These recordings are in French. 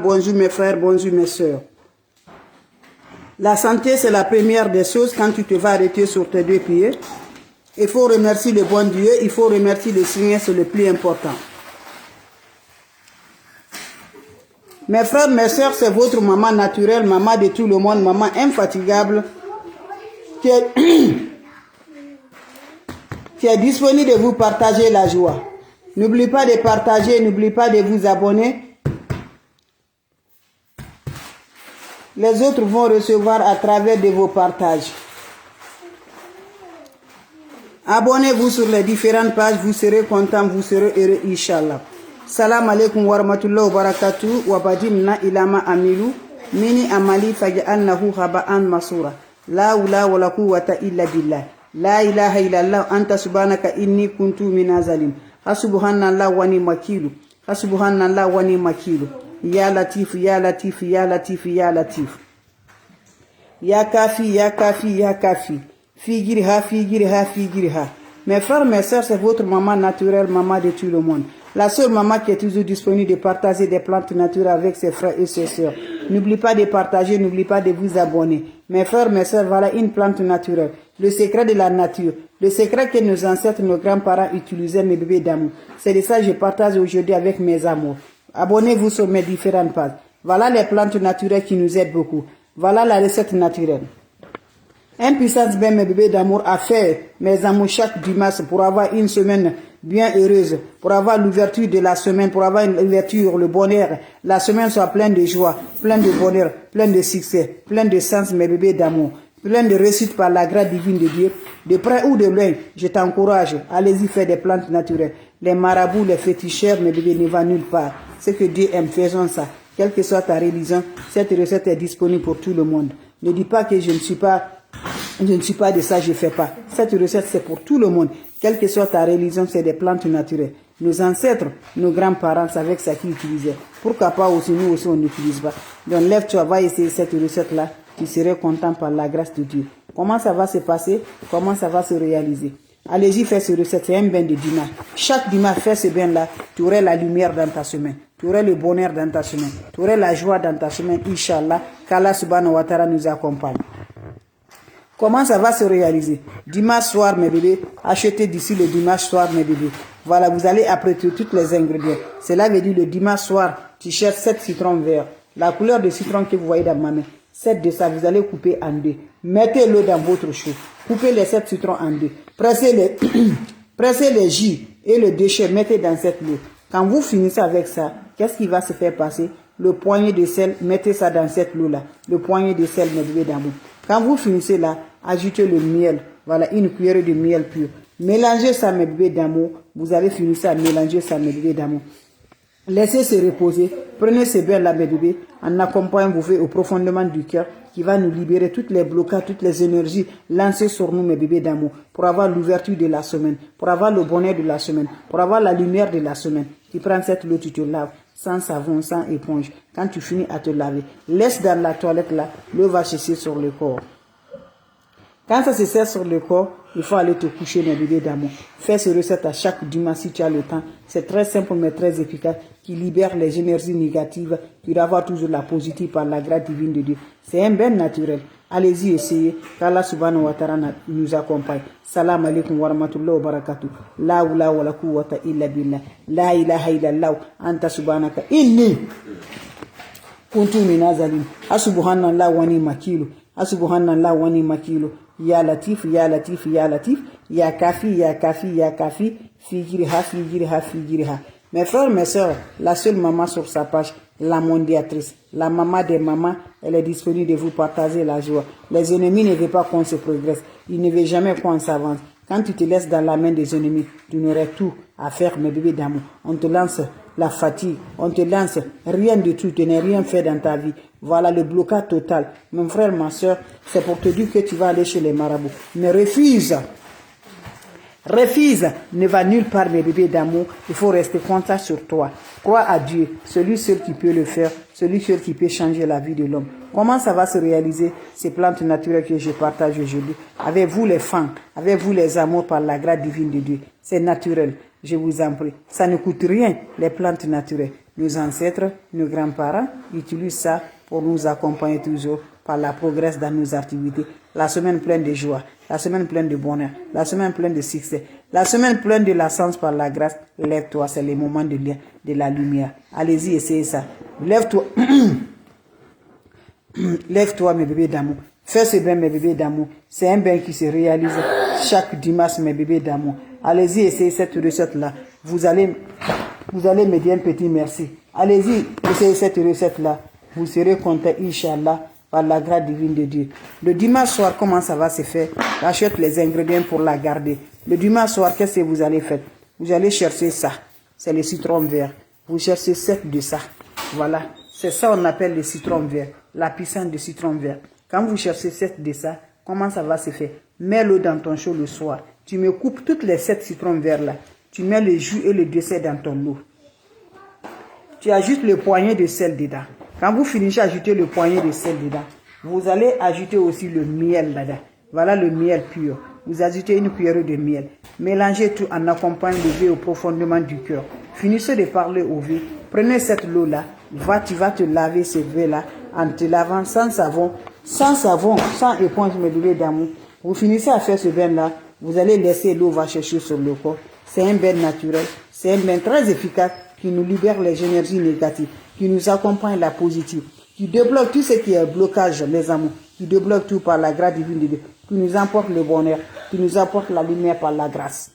Bonjour mes frères, bonjour mes soeurs. La santé, c'est la première des choses quand tu te vas arrêter sur tes deux pieds. Il faut remercier le bon Dieu, il faut remercier le Seigneur, c'est le plus important. Mes frères, mes soeurs, c'est votre maman naturelle, maman de tout le monde, maman infatigable, qui est disponible de vous partager la joie. N'oubliez pas de partager, n'oubliez pas de vous abonner. Les autres vont recevoir à travers de vos partages. Abonnez-vous sur les différentes pages, vous serez content, vous serez heureux, Inch'Allah. Salam alaikum wa rahmatullahi wa barakatuh wa badimna ilama amilu mini amali faja'annahu haba'an masura. La ula wa la quwwata illa billah. La ilaha illallah anta subhanaka inni kuntu minazalim. Hasubhanallah wa ni makilu. Hasubhanallah wa ni makilu. Ya Latif, Ya Latif, Ya Latif, Ya Latif. Ya Kafi, Ya Kafi, Ya Kafi. Figirha, Figirha, Figirha. Mes frères, mes soeurs, c'est votre maman naturelle, maman de tout le monde. La seule maman qui est toujours disponible de partager des plantes naturelles avec ses frères et ses soeurs. N'oubliez pas de partager, n'oubliez pas de vous abonner. Mes frères, mes soeurs, voilà une plante naturelle. Le secret de la nature. Le secret que nos ancêtres, nos grands-parents utilisaient, mes bébés d'amour. C'est de ça que je partage aujourd'hui avec mes amours. Abonnez-vous sur mes différentes pages. Voilà les plantes naturelles qui nous aident beaucoup. Voilà la recette naturelle. Un puissance bien, mes bébés d'amour, à faire, mes amours, chaque dimanche pour avoir une semaine bien heureuse, pour avoir l'ouverture de la semaine, pour avoir l'ouverture, le bonheur. La semaine soit pleine de joie, pleine de bonheur, pleine de succès, pleine de sens, mes bébés d'amour. Plein de réussite par la grâce divine de Dieu, de près ou de loin, je t'encourage, allez-y faire des plantes naturelles. Les marabouts, les féticheurs, mes bébés, ne vont nulle part. Ce que Dieu aime, faisons ça. Quelle que soit ta religion, cette recette est disponible pour tout le monde. Ne dis pas que je ne suis pas de ça, je ne fais pas. Cette recette, c'est pour tout le monde. Quelle que soit ta religion, c'est des plantes naturelles. Nos ancêtres, nos grands-parents savaient ça qu'ils utilisaient. Pourquoi pas aussi, nous aussi, on n'utilise pas. Donc lève-toi, va essayer cette recette-là. Tu serais content par la grâce de Dieu. Comment ça va se passer? Comment ça va se réaliser? Allez-y, faites ce recette, c'est un bain de dimanche. Chaque dimanche, fais ce bain-là, tu aurais la lumière dans ta semaine. Tu aurais le bonheur dans ta semaine. Tu aurais la joie dans ta semaine, Inch'Allah, qu'Allah subhanahu wa ta'ala nous accompagne. Comment ça va se réaliser? Dimanche soir, mes bébés, achetez d'ici le dimanche soir, mes bébés. Voilà, vous allez apprêter tous les ingrédients. Cela veut dire le dimanche soir, tu cherches 7 citrons verts. La couleur de citron que vous voyez dans ma main. 7 de ça, vous allez couper en deux. Mettez l'eau dans votre chou. Coupez les 7 citrons en deux. Pressez les jus et le déchet, mettez dans cette eau. Quand vous finissez avec ça, qu'est-ce qui va se faire passer? Le poignet de sel, mettez ça dans cette eau-là. Le poignet de sel, mes bébés d'amour. Quand vous finissez là, ajoutez le miel. Voilà, une cuillerée de miel pur. Mélangez ça, mes bébés d'amour. Vous avez fini ça, mélangez ça, mes bébés d'amour. Laissez se reposer. Prenez ce bain-là, mes bébés, en accompagnant vos feux au profondément du cœur, qui va nous libérer toutes les blocages, toutes les énergies lancées sur nous, mes bébés d'amour, pour avoir l'ouverture de la semaine, pour avoir le bonheur de la semaine, pour avoir la lumière de la semaine. Tu prends cette eau, tu te laves, sans savon, sans éponge. Quand tu finis à te laver, laisse dans la toilette là, l'eau va sécher sur le corps. Quand ça se sert sur le corps, il faut aller te coucher, mes bébés d'amour. Fais ce recette à chaque dimanche si tu as le temps. C'est très simple mais très efficace, qui libère les énergies négatives, qui doit avoir toujours la positive par la grâce divine de Dieu. C'est un bain naturel. Allez-y, essayez. Qu'Allah subhanahu wa ta'ala nous accompagne. Salam alaikum wa rahmatullahi wa barakatuh. La ula wa la quwwata illa billah. La ilaha illallah. Anta subhanaka inni kuntu minazalim. Asubhanallah wa ni makilu. Asubhanallah wa ni makilu. Ya Latif, Ya Latif, Ya Latif, Ya Kafi, Ya Kafi, Ya Kafi, Figirha, Figirha, Figirha. Mes frères, mes soeurs, la seule maman sur sa page, la mondiatrice, la maman des mamans, elle est disponible de vous partager la joie. Les ennemis ne veulent pas qu'on se progresse, ils ne veulent jamais qu'on s'avance. Quand tu te laisses dans la main des ennemis, tu n'aurais tout à faire, mes bébés d'amour. On te lance la fatigue, on te lance rien du tout, tu n'as rien fait dans ta vie. Voilà le blocage total. Mon frère, ma soeur, c'est pour te dire que tu vas aller chez les marabouts. Mais refuse. Refuse, ne va nulle part, mes bébés d'amour. Il faut rester content sur toi. Crois à Dieu, celui seul qui peut le faire, celui seul qui peut changer la vie de l'homme. Comment ça va se réaliser, ces plantes naturelles que je partage aujourd'hui? Avec vous les femmes, avec vous les amours par la grâce divine de Dieu. C'est naturel, je vous en prie. Ça ne coûte rien, les plantes naturelles. nos ancêtres, nos grands-parents utilisent ça pour nous accompagner toujours par la progrès dans nos activités. La semaine pleine de joie, la semaine pleine de bonheur, la semaine pleine de succès, la semaine pleine de la sens par la grâce. Lève-toi, c'est le moment de la lumière. Allez-y, essayez ça. Lève-toi. Lève-toi, mes bébés d'amour. Fais ce bain, mes bébés d'amour. C'est un bain qui se réalise chaque dimanche, mes bébés d'amour. Allez-y, essayez cette recette-là. Vous allez me dire un petit merci. Allez-y, essayez cette recette-là. Vous serez content, Inch'Allah, par la grâce divine de Dieu. Le dimanche soir, comment ça va se faire? Achète les ingrédients pour la garder. Le dimanche soir, qu'est-ce que vous allez faire? Vous allez chercher ça. C'est le citron vert. Vous cherchez 7 de ça. Voilà. C'est ça qu'on appelle le citron vert. La puissance du citron vert. Quand vous cherchez 7 de ça, comment ça va se faire? Mets l'eau dans ton chaud le soir. Tu me coupes toutes les 7 citrons verts là. Tu mets le jus et le dessert dans ton eau. Tu ajoutes le poignet de sel dedans. Quand vous finissez d'ajouter le poignet de sel dedans, vous allez ajouter aussi le miel là-dedans. Voilà le miel pur. Vous ajoutez une cuillerée de miel. Mélangez tout en accompagnant le vœu au profondément du cœur. Finissez de parler au vœu. Prenez cette eau-là. Tu vas te laver ce vœu-là en te lavant sans savon, sans éponge, mes bébés d'amour. Vous finissez à faire ce bain-là. Vous allez laisser l'eau va chercher sur le corps. C'est un bain naturel. C'est un bain très efficace qui nous libère les énergies négatives, qui nous accompagne la positive, qui débloque tout ce qui est blocage, mes amours, qui débloque tout par la grâce divine de Dieu, qui nous apporte le bonheur, qui nous apporte la lumière par la grâce.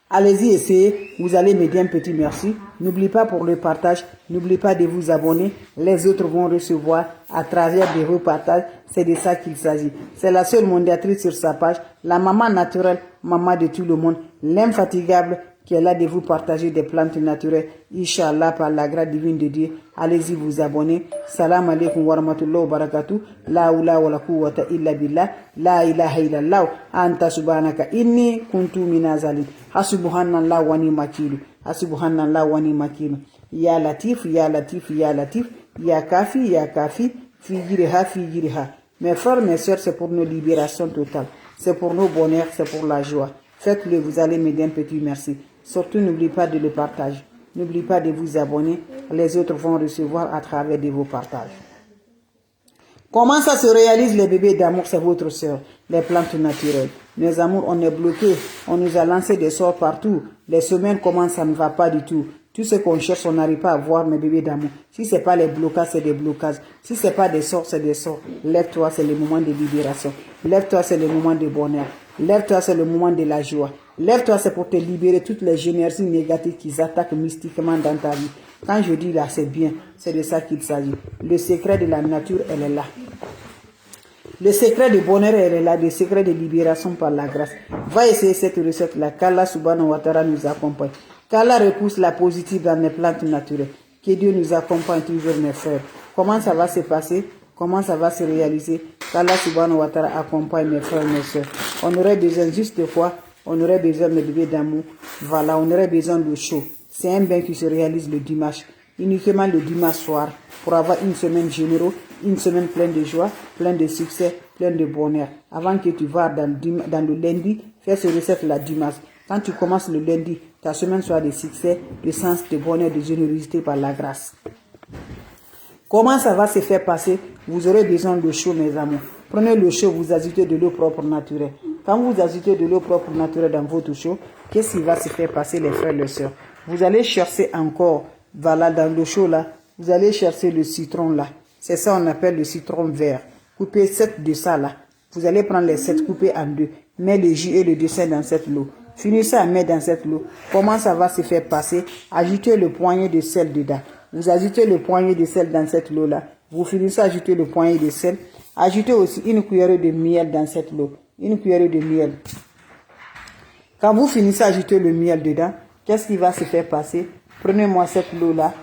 Allez-y, essayez. Vous allez me dire un petit merci. N'oubliez pas pour le partage. N'oubliez pas de vous abonner. Les autres vont recevoir à travers de vos partages. C'est de ça qu'il s'agit. C'est la seule mondiatrice sur sa page. La maman naturelle, maman de tout le monde. L'infatigable qui est là de vous partager des plantes naturelles. Inch'Allah, par la grâce divine de Dieu. Allez-y vous abonner. Salam alaikum wa rahmatullahi wa barakatuh. La hawla wa la quwwata illa billah. La ilaha illallah. Anta subhanaka inni kuntu minazali. Hasubhanallah wa ni makilu. Hasubhanallah wa ni makilu. Ya latif, ya latif, ya latif. Ya kafi, ya kafi. Fi jiriha, fi jiriha. Mes frères, mes sœurs, c'est pour nos libérations totales. C'est pour nos bonheurs, c'est pour la joie. Faites-le, vous allez me dire un petit merci. Surtout, n'oubliez pas de le partager. N'oubliez pas de vous abonner. Les autres vont recevoir à travers de vos partages. Comment ça se réalise les bébés d'amour? C'est votre sœur, les plantes naturelles. Mes amours, on est bloqués. On nous a lancé des sorts partout. Les semaines commencent, ça ne va pas du tout. Tout ce qu'on cherche, on n'arrive pas à voir mes bébés d'amour. Si ce n'est pas les blocages, c'est des blocages. Si ce n'est pas des sorts, c'est des sorts. Lève-toi, c'est le moment de libération. Lève-toi, c'est le moment de bonheur. Lève-toi, c'est le moment de la joie. Lève-toi, c'est pour te libérer toutes les énergies négatives qui attaquent mystiquement dans ta vie. Quand je dis là, c'est bien. C'est de ça qu'il s'agit. Le secret de la nature, elle est là. Le secret de bonheur, elle est là. Le secret de libération par la grâce. Va essayer cette recette-là. Qu'Allah subhanahu wa ta'ala nous accompagne. Qu'Allah repousse la positive dans les plantes naturelles. Que Dieu nous accompagne toujours, mes frères. Comment ça va se passer? Comment ça va se réaliser? Qu'Allah subhanahu wa ta'ala accompagne mes frères, mes soeurs. On aurait besoin juste de quoi? On aurait besoin de bébés d'amour. Voilà, on aurait besoin de chaud. C'est un bain qui se réalise le dimanche. Uniquement le dimanche soir. Pour avoir une semaine généreuse, une semaine pleine de joie, pleine de succès, pleine de bonheur. Avant que tu vas dans le lundi, fais ce recette-là dimanche. Quand tu commences le lundi, ta semaine soit de succès, de sens, de bonheur, de générosité par la grâce. Comment ça va se faire passer? Vous aurez besoin de chaud, mes amours. Prenez le chaud, vous ajoutez de l'eau propre naturelle. Quand vous ajoutez de l'eau propre naturelle dans votre chaud, qu'est-ce qui va se faire passer, les frères et les sœurs? Vous allez chercher encore, voilà, dans le chaud là, vous allez chercher le citron là. C'est ça on appelle le citron vert. Coupez 7 de ça là. Vous allez prendre les 7 coupés en 2. Mettez le jus et le dessin dans cette eau. Finissez à mettre dans cette eau. Comment ça va se faire passer? Ajoutez le poignet de sel dedans. Vous ajoutez le poignet de sel dans cette eau là. Vous finissez à ajouter le poignet de sel. Ajoutez aussi une cuillerée de miel dans cette eau. Une cuillerée de miel. Quand vous finissez à ajouter le miel dedans, qu'est-ce qui va se faire passer? Prenez-moi cette eau là.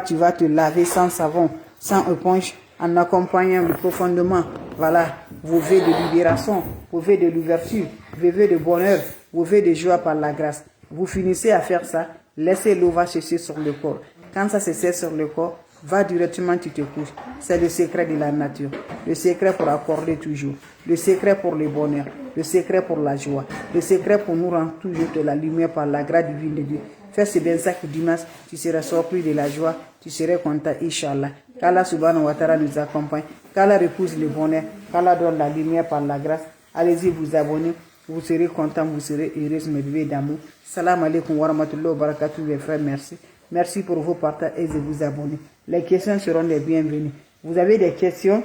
Tu vas te laver sans savon, sans éponge, en accompagnant profondément, voilà, vos vœux de libération, vos vœux de l'ouverture, vos vœux de bonheur, vos vœux de joie par la grâce. Vous finissez à faire ça, laissez l'eau va sécher sur le corps. Quand ça se sèche sur le corps, va directement, tu te couches. C'est le secret de la nature, le secret pour accorder toujours, le secret pour le bonheur, le secret pour la joie, le secret pour nous rendre toujours de la lumière par la grâce divine de Dieu. Fais ce bien ça que dimanche, tu seras surpris de la joie, tu seras content, Inch'Allah. Qu'Allah subhanahu wa ta'ala nous accompagne, qu'Allah repousse le bonheur, qu'Allah donne la lumière par la grâce. Allez-y vous abonner, vous serez content, vous serez heureux, mes bébés d'amour. Salam alaikum wa rahmatullahi wa barakatuh, mes frères, merci. Merci pour vos partages et de vous abonner. Les questions seront les bienvenues. Vous avez des questions?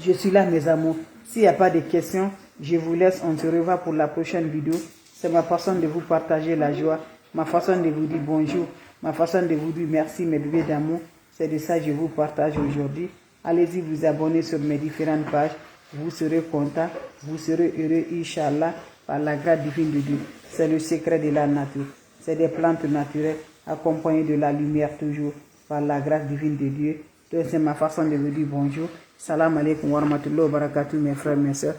Je suis là, mes amours. S'il n'y a pas de questions, je vous laisse. On se revoit pour la prochaine vidéo. C'est ma façon de vous partager la joie, ma façon de vous dire bonjour, ma façon de vous dire merci, mes bébés d'amour. C'est de ça que je vous partage aujourd'hui. Allez-y vous abonner sur mes différentes pages. Vous serez content, vous serez heureux, Inch'Allah, par la grâce divine de Dieu. C'est le secret de la nature. C'est des plantes naturelles accompagnées de la lumière toujours par la grâce divine de Dieu. Donc c'est ma façon de vous dire bonjour. Salam alaikum wa rahmatullahi wa barakatuh, mes frères, mes sœurs.